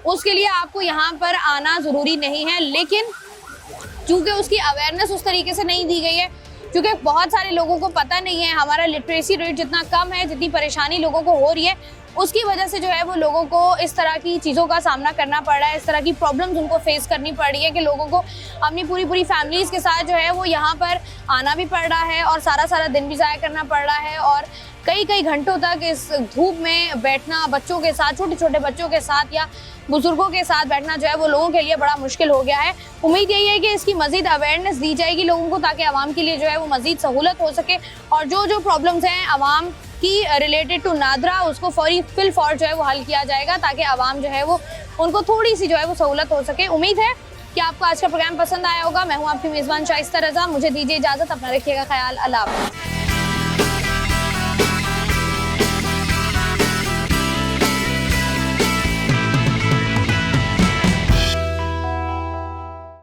उसके लिए आपको यहाँ पर आना ज़रूरी नहीं है, लेकिन चूँकि उसकी अवेयरनेस उस तरीके से नहीं दी गई है, क्योंकि बहुत सारे लोगों को पता नहीं है, हमारा लिटरेसी रेट जितना कम है, जितनी परेशानी लोगों को हो रही है, उसकी वजह से जो है वो लोगों को इस तरह की चीज़ों का सामना करना पड़ रहा है, इस तरह की प्रॉब्लम्स उनको फेस करनी पड़ रही है कि लोगों को अपनी पूरी फैमिलीज़ के साथ जो है वो यहाँ पर आना भी पड़ रहा है और सारा दिन भी ज़ाया करना पड़ रहा है और कई घंटों तक इस धूप में बैठना बच्चों के साथ, छोटे बच्चों के साथ या बुजुर्गों के साथ बैठना जो है वो लोगों के लिए बड़ा मुश्किल हो गया है। उम्मीद यही है कि इसकी मज़ीद अवेयरनेस दी जाएगी लोगों को ताकि आवाम के लिए जो है वो मज़ीद सहूलत हो सके और जो प्रॉब्लम्स हैं आवाम की रिलेटेड टू नादरा उसको फौर जो है वो हल किया जाएगा ताकि आवाम जो है वो उनको थोड़ी सी जो है वो सहूलत हो सके। उम्मीद है कि आपको आज का प्रोग्राम पसंद आया होगा। मैं हूँ आपकी मेज़बान शाइस्ता रज़ा, मुझे दीजिए इजाज़त, अपना रखिएगा ख्याल। अल्लाह हाफ़िज़।